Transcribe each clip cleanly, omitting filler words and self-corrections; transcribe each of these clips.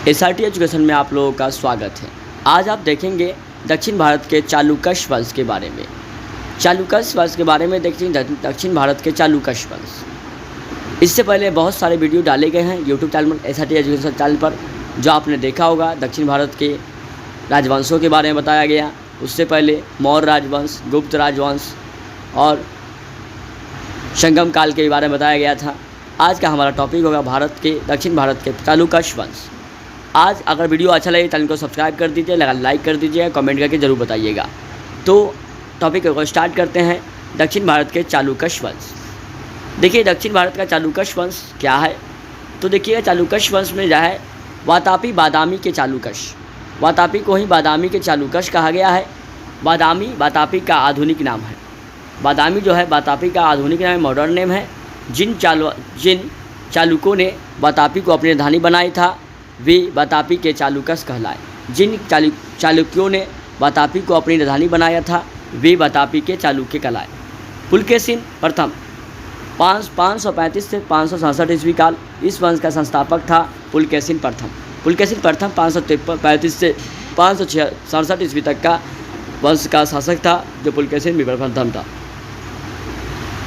SRT education में आप लोगों का स्वागत है। आज आप देखेंगे दक्षिण भारत के चालुक्य वंश के बारे में। चालुक्य वंश के बारे में देखेंगे दक्षिण भारत के चालुक्य वंश। इससे पहले बहुत सारे वीडियो डाले गए हैं यूट्यूब चैनल पर, एसआरटी एजुकेशन चैनल पर, जो आपने देखा होगा। दक्षिण भारत के राजवंशों के बारे में बताया गया। उससे पहले मौर्य राजवंश, गुप्त राजवंश और संगम काल के बारे में बताया गया था। आज का हमारा टॉपिक होगा दक्षिण भारत के चालुक्य वंश। आज अगर वीडियो अच्छा लगे चैनल को सब्सक्राइब कर दीजिए, लाइक कर दीजिए, कमेंट करके ज़रूर बताइएगा। तो टॉपिक को स्टार्ट करते हैं। दक्षिण भारत के चालुक्य वंश। देखिए दक्षिण भारत का चालुक्य वंश क्या है। तो देखिए चालुक्य वंश में जो है वातापी बादामी के चालुक्य, वातापी को ही बादामी के चालुक्य कहा गया है। बादामी वातापी का आधुनिक नाम है। बादामी जो है वातापी का आधुनिक नाम है, मॉडर्न नेम है। जिन चालुक्यों ने वातापी को अपनी राजधानी बनाई था वे वातापी के चालुक्य कहलाए। जिन चालुक्यों ने वातापी को अपनी राजधानी बनाया था वे वातापी के चालुक्य कहलाए। पुलकेशिन प्रथम 535 से 567 ईस्वी काल, इस वंश का संस्थापक था पुलकेशिन प्रथम। पुलकेशिन प्रथम 535 से 567 ईस्वी तक का वंश का शासक था, जो पुलकेशिन प्रथम था।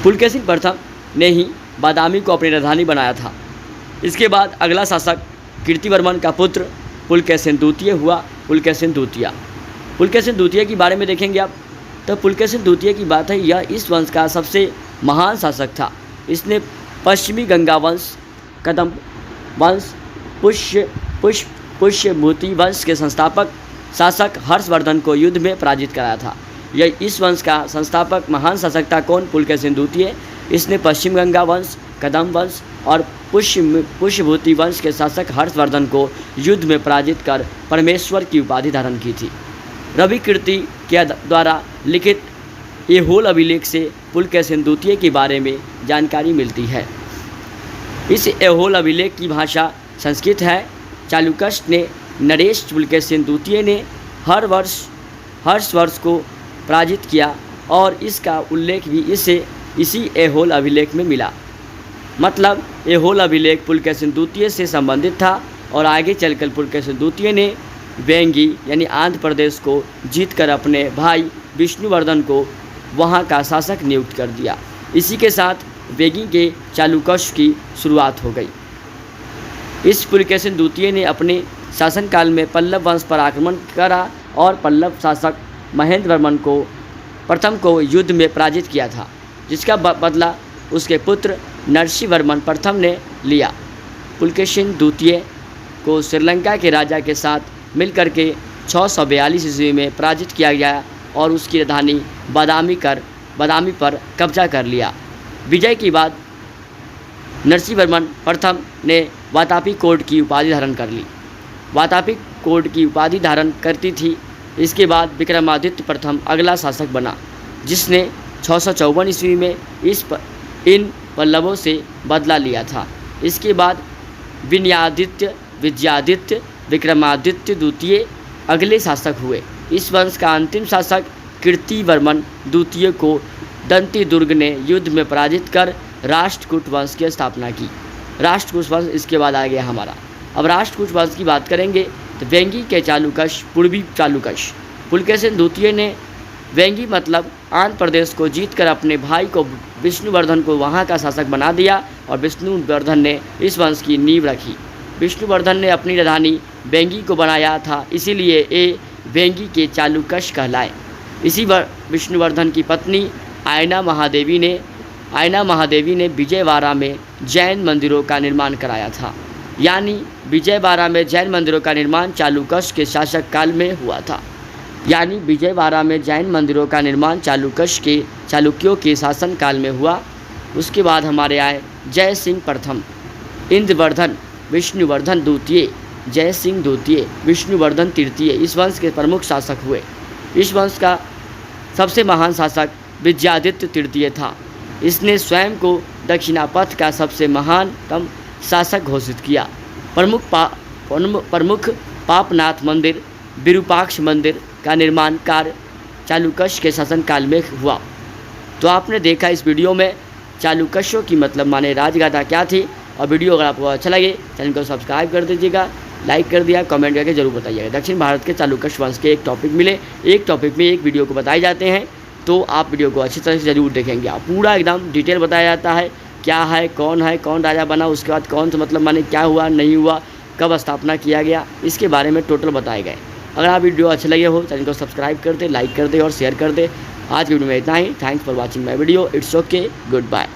पुलकेशिन प्रथम ने ही बादामी को अपनी राजधानी बनाया था। इसके बाद अगला शासक कीर्तिवर्मन का पुत्र पुलकेशिन द्वितीय हुआ। पुलकेशिन द्वितीय के बारे में देखेंगे आप। तो पुलकेशिन द्वितीय की बात है, यह इस वंश का सबसे महान शासक था। इसने पश्चिमी गंगा वंश, कदम्ब वंश, पुष्यभूति वंश के संस्थापक शासक हर्षवर्धन को युद्ध में पराजित कराया था। यह इस वंश का संस्थापक महान शासक था। कौन? पुलकेशिन द्वितीय। इसने पश्चिम गंगा वंश, कदम्ब वंश और पुष्यभूति वंश के शासक हर्षवर्धन को युद्ध में पराजित कर परमेश्वर की उपाधि धारण की थी। रवि कीर्ति के द्वारा लिखित ऐहोल अभिलेख से पुलकेशिन द्वितीय के बारे में जानकारी मिलती है। इस ऐहोल अभिलेख की भाषा संस्कृत है। चालुक्य ने नरेश पुलकेशिन द्वितीय ने हर्ष वर्ष को पराजित किया और इसका उल्लेख भी इसी ऐहोल अभिलेख में मिला। मतलब ऐहोल अभिलेख पुलकेशिन द्वितीय से संबंधित था और आगे चलकर पुलकेशिन द्वितीय ने वेंगी यानी आंध्र प्रदेश को जीतकर अपने भाई विष्णुवर्धन को वहां का शासक नियुक्त कर दिया। इसी के साथ वेंगी के चालुक्य की शुरुआत हो गई। इस पुलकेशिन द्वितीय ने अपने शासनकाल में पल्लव वंश पर आक्रमण करा और पल्लव शासक महेंद्रवर्मन को प्रथम को युद्ध में पराजित किया था, जिसका बदला उसके पुत्र नरसिंहवर्मन प्रथम ने लिया। पुलकेशिन द्वितीय को श्रीलंका के राजा के साथ मिलकर के 642 ईस्वी में पराजित किया गया और उसकी राजधानी बादामी पर कब्जा कर लिया। विजय के बाद नरसिंहवर्मन प्रथम ने वातापी कोट की उपाधि धारण कर ली। वातापी कोट की उपाधि धारण करती थी। इसके बाद विक्रमादित्य प्रथम अगला शासक बना, जिसने 654 ईस्वी में इन पल्लवों से बदला लिया था। इसके बाद विजयादित्य, विक्रमादित्य द्वितीय अगले शासक हुए। इस वंश का अंतिम शासक कीर्तिवर्मन द्वितीय को दंती दुर्ग ने युद्ध में पराजित कर राष्ट्रकूट वंश की स्थापना की। राष्ट्रकूट वंश इसके बाद आ गया हमारा। अब राष्ट्रकूट वंश की बात करेंगे तो वेंगी के चालुक्य, पूर्वी चालुक्य। पुलकेशिन द्वितीय ने वेंगी मतलब आंध्र प्रदेश को जीतकर अपने भाई को विष्णुवर्धन को वहां का शासक बना दिया और विष्णुवर्धन ने इस वंश की नींव रखी। विष्णुवर्धन ने अपनी राजधानी वेंगी को बनाया था, इसीलिए ये वेंगी के चालुक्य कहलाए। इसी विष्णुवर्धन की पत्नी आयना महादेवी ने विजयवाड़ा में जैन मंदिरों का निर्माण कराया था। यानी विजयवाड़ा में जैन मंदिरों का निर्माण चालुक्य के शासक काल में हुआ था। यानी विजयवाड़ा में जैन मंदिरों का निर्माण चालुक्यों के शासन काल में हुआ। उसके बाद हमारे आए जय सिंह प्रथम, इंद्रवर्धन, विष्णुवर्धन द्वितीय, जय सिंह द्वितीय, विष्णुवर्धन तृतीय इस वंश के प्रमुख शासक हुए। इस वंश का सबसे महान शासक विजयादित्य तृतीय था। इसने स्वयं को दक्षिणापथ का सबसे महानतम शासक घोषित किया। प्रमुख पापनाथ मंदिर, विरूपाक्ष मंदिर का निर्माण कार्य चालुक्य के शासनकाल में हुआ। तो आपने देखा इस वीडियो में चालुक्यों की मतलब माने राजगाथा क्या थी। और वीडियो अगर आपको अच्छा लगे चैनल को सब्सक्राइब कर दीजिएगा, लाइक कर दिया, कमेंट करके जरूर बताइएगा। दक्षिण भारत के चालुक्य वंश के एक टॉपिक मिले, एक टॉपिक में एक वीडियो को बताए जाते हैं, तो आप वीडियो को अच्छी तरह से ज़रूर देखेंगे। आप पूरा एकदम डिटेल बताया जाता है, क्या है, कौन राजा बना, उसके बाद कौन सा मतलब माने क्या हुआ नहीं हुआ, कब स्थापना किया गया, इसके बारे में टोटल बताए गए। अगर आप वीडियो अच्छे लगे हो चैनल को सब्सक्राइब कर दे, लाइक कर दे और शेयर कर दे। आज की वीडियो में इतना ही। Thanks for watching my video. It's okay, good bye.